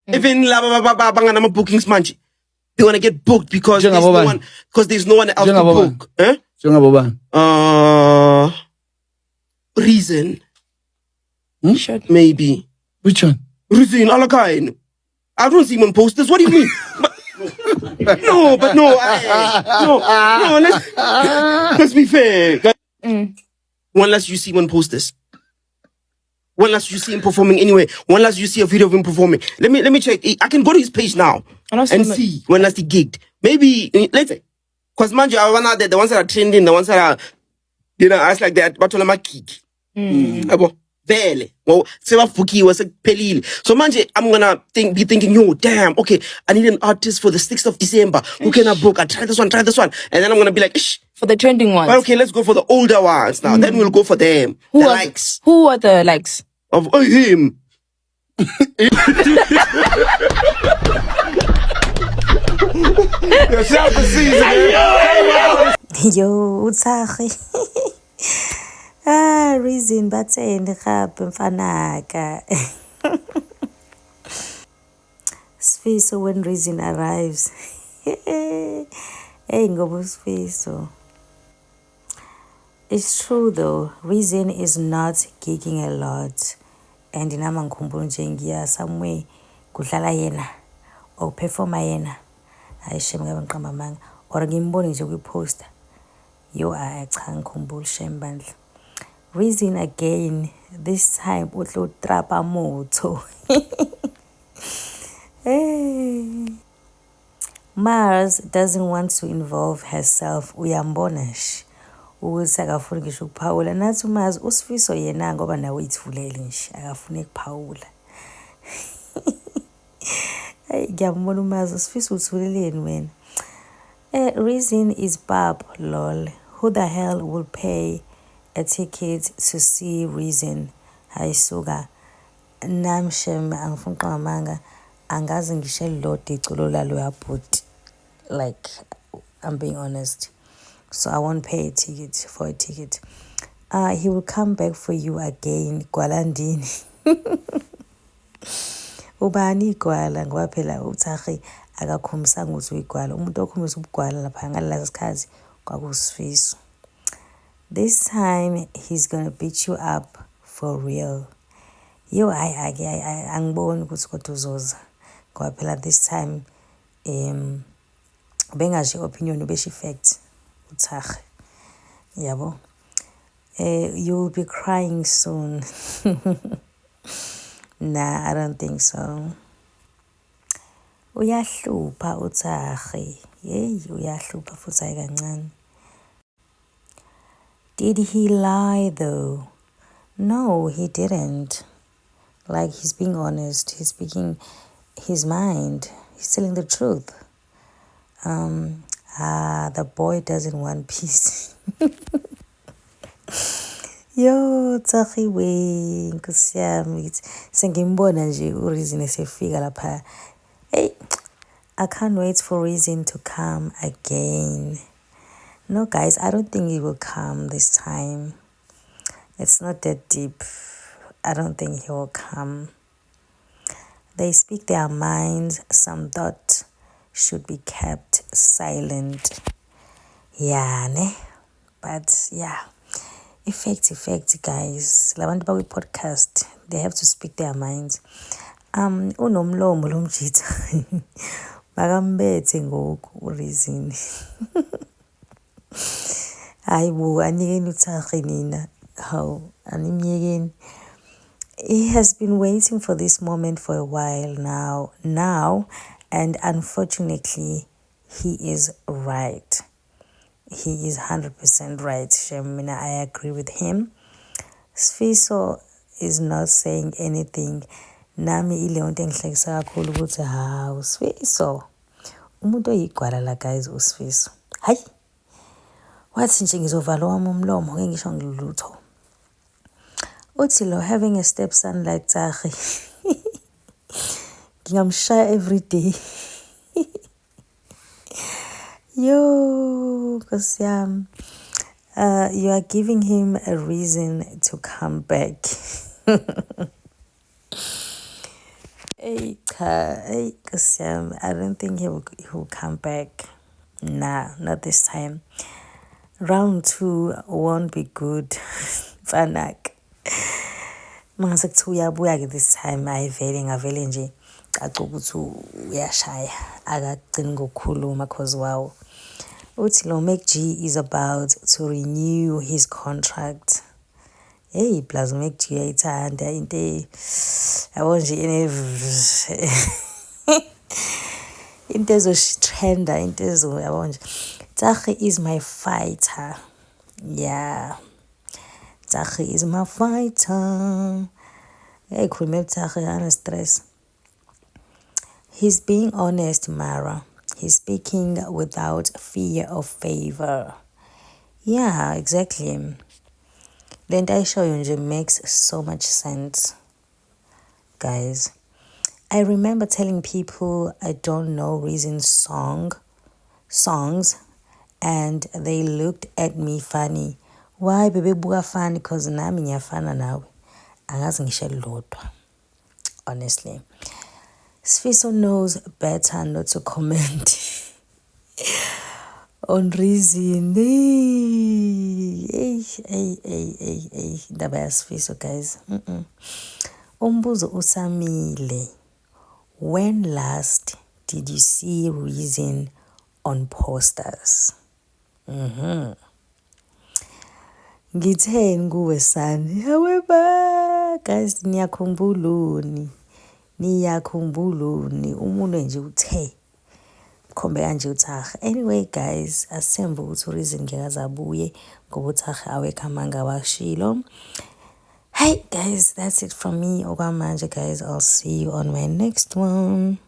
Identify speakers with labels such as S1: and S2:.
S1: Even bangana bookings manje. They want to get booked because there's no one else to book. Reason. Maybe.
S2: Which one?
S1: Reason, Alakain. I don't see him on posters. What do you mean? No, let's be fair. One last you see him on posters. One last you see him performing anyway. One last you see a video of him performing. Let me check. I can go to his page now and see when last he gigged. Maybe let's say, because manje I wanna the ones that are trending, the ones that are us like that. Batolama kick. Abo vele. Well, Seva Fuki was a pelil. So manje I'm gonna be thinking, yo, damn. Okay, I need an artist for the 6th of December. Who can I book? I try this one, and then I'm gonna be like, Ish.
S3: For the trending ones.
S1: Well, okay, let's go for the older ones now. Then we'll go for them.
S3: Who are the likes?
S1: Of him.
S4: Yo, uTsakgi. Reason batheni gape mfanaka. Sifiso when Reason arrives. Hey, ngoba Sifiso. It's true though, Reason is not gigging a lot. And inama ngikhumbula nje ngiya somewhere kudlala yena or performa yena. Ayisheme ngabe ngiqamba amanga or ngimbone nje kwi-poster. Yo cha ngikhumbula shame bandla. Reason again, this time utlo trapa moto. Hey. Mars doesn't want to involve herself. Uyambona shi ukuthi akafuni ngisho ukuphawula nathi uMazi uSifiso yena ngoba nawe ithulele nje akafuni ukuphawula. Hey ngiyambona uMazi uSifiso uthuleleni wena. Reason is Bob lol. Who the hell will pay a ticket to see Reason? Hayisuka namshem angifuni qamanga angazi ngisho lodwa iculo lalo yabhuti. Like I'm being honest. So I won't pay for a ticket. He will come back for you again, Gwalandini. Ubani igwala ngoba phela uTsakgi akakhomisanga ukuthi uyigwala. Umuntu okhomisa ubugwala lapha ngalezi sikhathi kwakuSifiso. This time he's going to beat you up for real. Yo angiboni ukuthi kodwa uzoza. Ngoba phela this time bengasho opinion besho facts. Utsakgi. Yabo. You'll be crying soon. Nah, I don't think so. Uyahlupha uTsakgi. Hey, uyahlupha futhi ayikancane. Did he lie though? No, he didn't. Like, he's being honest. He's speaking his mind. He's telling the truth. The boy doesn't want peace. Yo, Tsakgi we, Nkosi yami. Sengimbona nje uReason esefika lapha. Hey, I can't wait for Reason to come again. No, guys, I don't think he will come this time. It's not that deep. I don't think he will come. They speak their minds. Some thought should be kept silent. Yeah, ne? But yeah. Effect, guys. Labantu bawi podcast, they have to speak their minds. Unomlomo lo mjita. Bakambethe ngoku uReason. Hayibo anikeni uTsakgi nina. How animyekeni. He has been waiting for this moment for a while now, and unfortunately, he is right. He is 100% right. Shemina, I agree with him. Sifiso is not saying anything. Nami ile onto engihlekisa kakhulu ukuthi uSifiso. Umuntu oyigwala la guys uSifiso. Hayi. Wathi nje ngizovala wami umlomo ngeke ngisho ngilutho. Uthi lo having a stepson like Tsakgi. Ngingamshaya every day. Yo, Nkosi yami. You are giving him a reason to come back. Hey, Hey, I don't think he'll come back. Nah, not this time. Round 2 won't be good. Fanak. Mangase kuthiwa uyabuya-ke this time ayivele ngavele nje caca ukuthi uyashaya akagcini ngokukhuluma cause wow uthi lo Mac G is about to renew his contract. Hey plus Mac G uyayithanda into yabo nje into ezotrenda into ezo yabo nje Tsakhe is my fighter. Yeah, Tsakhe is my fighter. Hey, khulume Tsakhe ana stress. He's being honest, Mara. He's speaking without fear of favor. Yeah, exactly. Then I show you makes so much sense. Guys, I remember telling people I don't know Reason songs and they looked at me funny. Why baby buka funny? Cause nami ngiyafana nawe. Angazi ngisho lodwa. Honestly. Sfiso knows better not to comment on Reason. Hey, ndaba ya Sfiso guys. Umbuzo usamile. When last did you see Reason on posters? Ngitheni kuwe sani? However, guys, niyakhumbuluni umuntu nje uthe khombe kanje uTsakhe. Anyway guys, asembe ukuthi uReason ngeke azabuye ngoba uTsakhe awekho amanga washilo. Hey guys, that's it from me okwamanje guys. I'll see you on my next one.